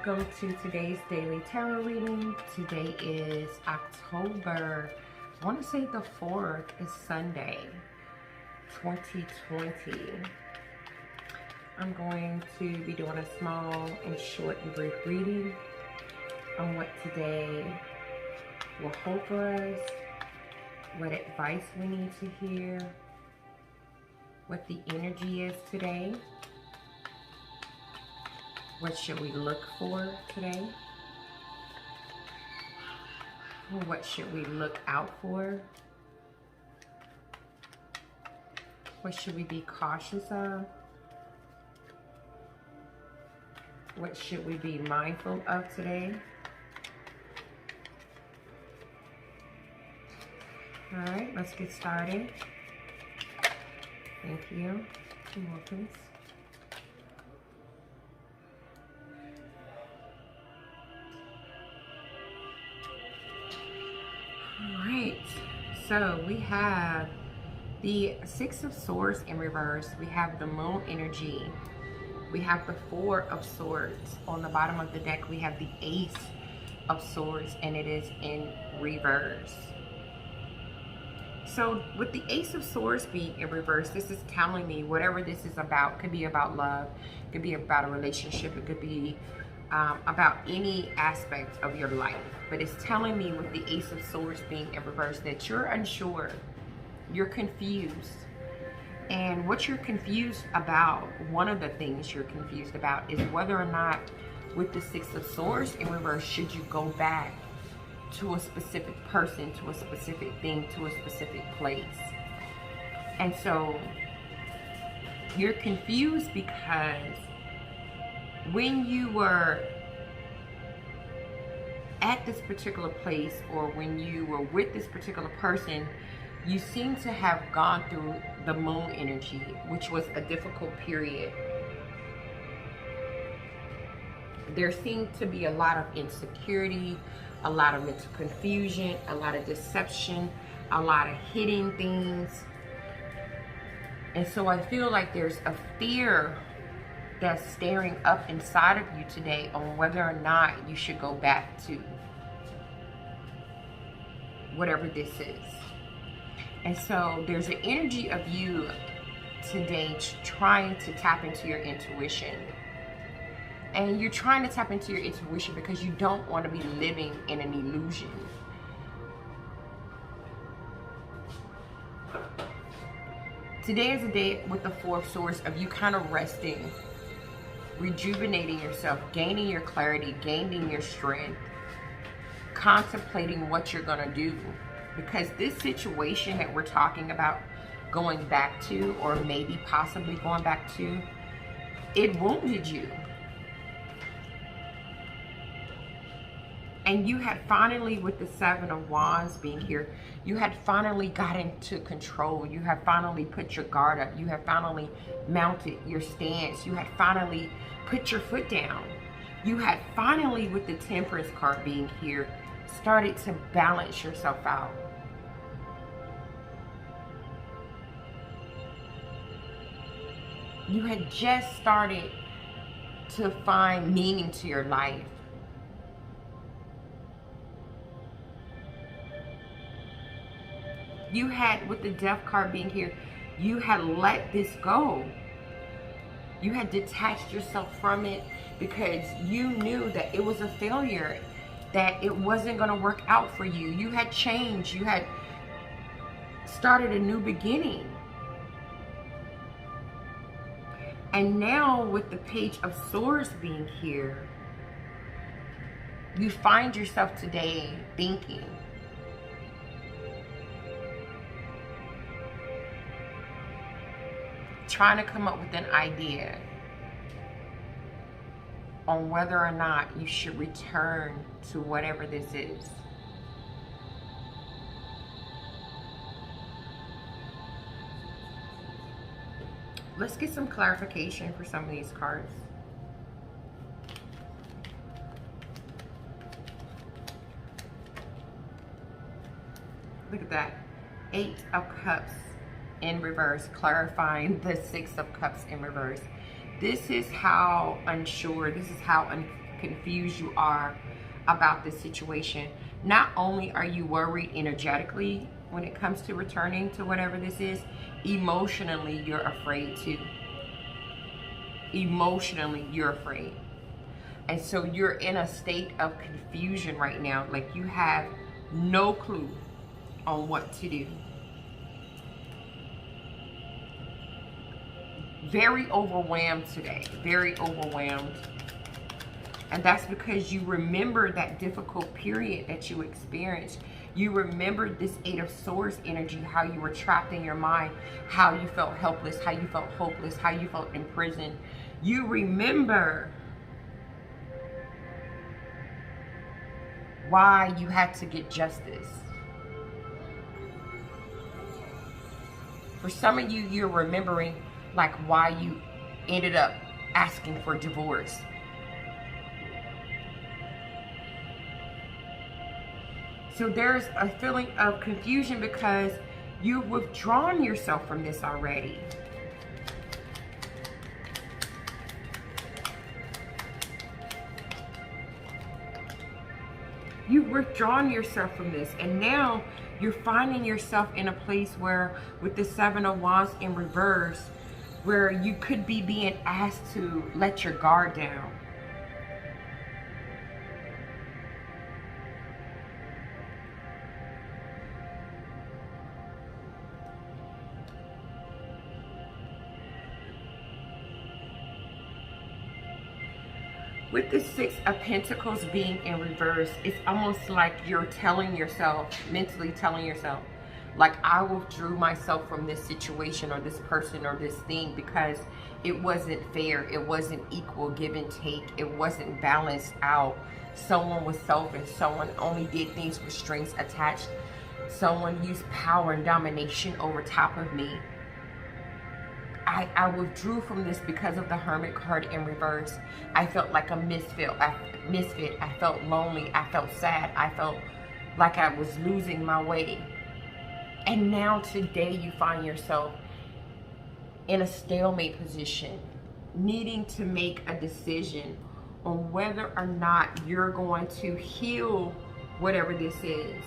Welcome to today's daily tarot reading. Today is October, I want to say the 4th, is Sunday, 2020. I'm going to be doing a small and short and brief reading on what today will hold for us, what advice we need to hear, what the energy is today. What should we look for today? What should we look out for? What should we be cautious of? What should we be mindful of today? All right, let's get started. Thank you. 2 more, please. Alright, so we have the 6 of Swords in reverse. We have the Moon energy. We have the 4 of Swords. On the bottom of the deck, we have the Ace of Swords, and it is in reverse. So with the Ace of Swords being in reverse, this is telling me whatever this is about. Could be about love, could be about a relationship, it could be about any aspect of your life. But it's telling me with the Ace of Swords being in reverse that you're unsure, you're confused. And what you're confused about, one of the things you're confused about, is whether or not with the 6 of Swords in reverse, should you go back to a specific person, to a specific thing, to a specific place. And so you're confused because when you were at this particular place, or when you were with this particular person, you seem to have gone through the Moon energy, which was a difficult period. There seemed to be a lot of insecurity, a lot of mental confusion, a lot of deception, a lot of hidden things. And so I feel like there's a fear that's staring up inside of you today on whether or not you should go back to whatever this is. And so there's an energy of you today trying to tap into your intuition. And you're trying to tap into your intuition because you don't want to be living in an illusion. Today is a day with the 4 of Swords of you kind of resting, rejuvenating yourself, gaining your clarity, gaining your strength, contemplating what you're going to do. Because this situation that we're talking about going back to, or maybe possibly going back to, it wounded you. And you had finally, with the 7 of Wands being here, you had finally gotten to control. You have finally put your guard up. You have finally mounted your stance. You had finally put your foot down. You had finally, with the Temperance card being here, started to balance yourself out. You had just started to find meaning to your life. You had, with the Death card being here, you had let this go. You had detached yourself from it because you knew that it was a failure, that it wasn't going to work out for you. You had changed. You had started a new beginning. And now with the Page of Swords being here, you find yourself today thinking, trying to come up with an idea on whether or not you should return to whatever this is. Let's get some clarification for some of these cards. Look at that. 8 of Cups in reverse, clarifying the 6 of Cups in reverse. This is how unsure, this is how confused you are about this situation. Not only are you worried energetically when it comes to returning to whatever this is, emotionally you're afraid too. Emotionally you're afraid. And so you're in a state of confusion right now. Like you have no clue on what to do. Very overwhelmed today. Very overwhelmed. And that's because you remember that difficult period that you experienced. You remember this Eight of Swords energy, how you were trapped in your mind, how you felt helpless, how you felt hopeless, how you felt imprisoned. You remember why you had to get justice. For some of you, you're remembering like why you ended up asking for divorce. So there's a feeling of confusion because you've withdrawn yourself from this already. You've withdrawn yourself from this, and now you're finding yourself in a place where, with the Seven of Wands in reverse, where you could be being asked to let your guard down. With the Six of Pentacles being in reverse, it's almost like you're telling yourself, mentally telling yourself, like, I withdrew myself from this situation or this person or this thing because it wasn't fair. It wasn't equal give and take. It wasn't balanced out. Someone was selfish. Someone only did things with strings attached. Someone used power and domination over top of me. I withdrew from this because of the Hermit card in reverse. I felt like a misfit. I felt lonely. I felt sad. I felt like I was losing my way. And now today you find yourself in a stalemate position, needing to make a decision on whether or not you're going to heal whatever this is.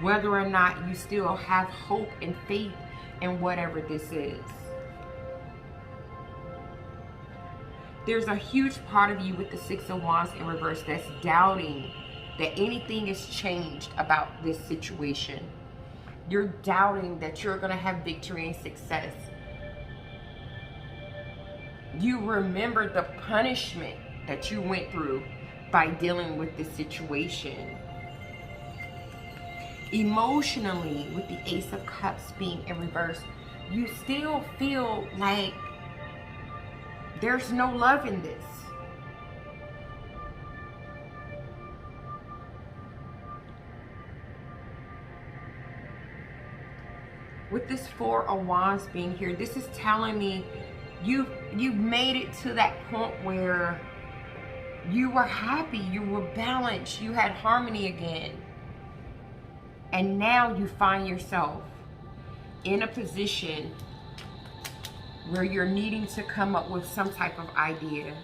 Whether or not you still have hope and faith in whatever this is. There's a huge part of you with the Six of Wands in reverse that's doubting that anything has changed about this situation. You're doubting that you're going to have victory and success. You remember the punishment that you went through by dealing with this situation. Emotionally, with the Ace of Cups being in reverse, you still feel like there's no love in this. With this Four of Wands being here, this is telling me you've made it to that point where you were happy, you were balanced, you had harmony again. And now you find yourself in a position where you're needing to come up with some type of idea.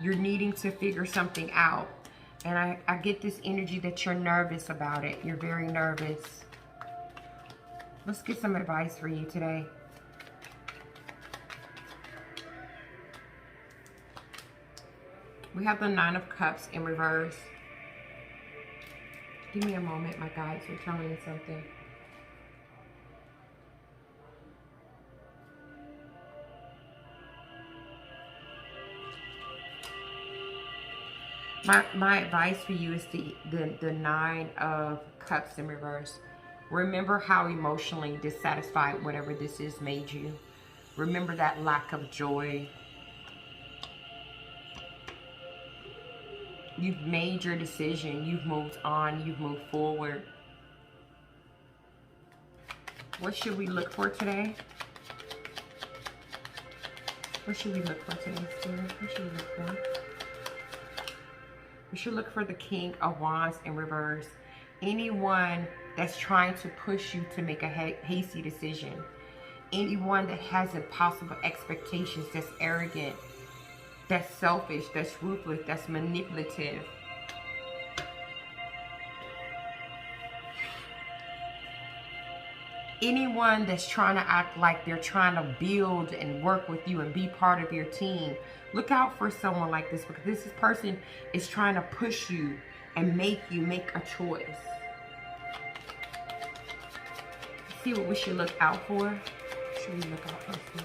You're needing to figure something out. And I get this energy that you're nervous about it. You're very nervous. Let's get some advice for you today. We have the Nine of Cups in reverse. Give me a moment, my guides are telling me something. My advice for you is the Nine of Cups in reverse. Remember how emotionally dissatisfied whatever this is made you. Remember that lack of joy. You've made your decision. You've moved on. You've moved forward. What should we look for today? What should we look for today, Spirit? What should we look for? We should look for the King of Wands in reverse. Anyone that's trying to push you to make a hasty decision. Anyone that has impossible expectations, that's arrogant. that's selfish, that's ruthless, that's manipulative. Anyone that's trying to act like they're trying to build and work with you and be part of your team, look out for someone like this, because this person is trying to push you and make you make a choice. See what we should look out for. What should we look out for?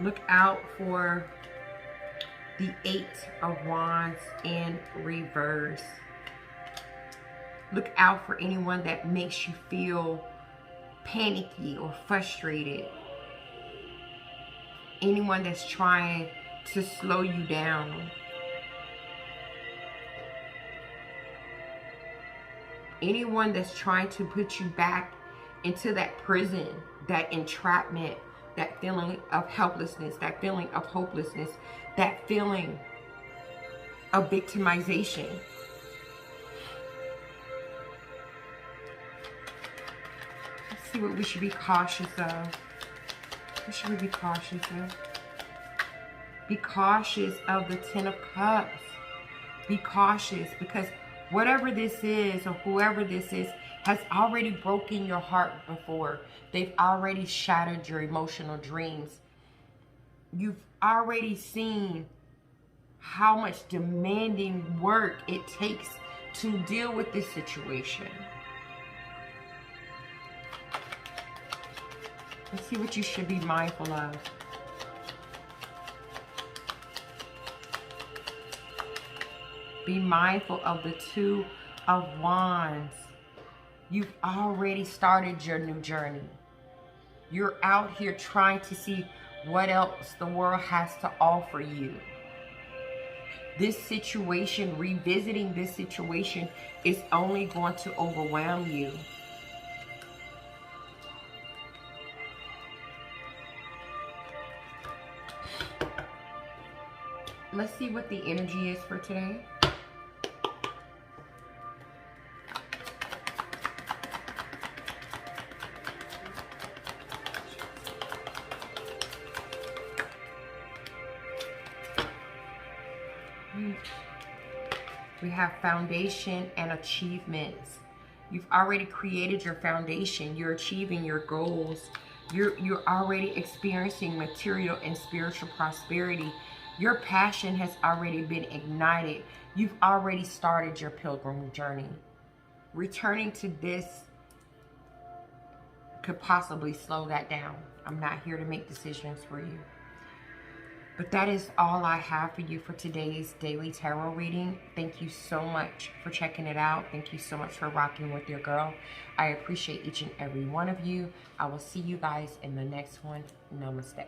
Look out for the 8 of Wands in reverse. Look out for anyone that makes you feel panicky or frustrated. Anyone that's trying to slow you down. Anyone that's trying to put you back into that prison, that entrapment, that feeling of helplessness, that feeling of hopelessness, that feeling of victimization. Let's see what we should be cautious of. What should we be cautious of? Be cautious of the 10 of Cups. Be cautious, because whatever this is or whoever this is has already broken your heart before. They've already shattered your emotional dreams. You've already seen how much demanding work it takes to deal with this situation. Let's see what you should be mindful of. Be mindful of the 2 of Wands. You've already started your new journey. You're out here trying to see what else the world has to offer you. This situation, revisiting this situation, is only going to overwhelm you. Let's see what the energy is for today. We have foundation and achievements. You've already created your foundation. You're achieving your goals. You're already experiencing material and spiritual prosperity. Your passion has already been ignited. You've already started your pilgrim journey. Returning to this could possibly slow that down. I'm not here to make decisions for you. But that is all I have for you for today's daily tarot reading. Thank you so much for checking it out. Thank you so much for rocking with your girl. I appreciate each and every one of you. I will see you guys in the next one. Namaste.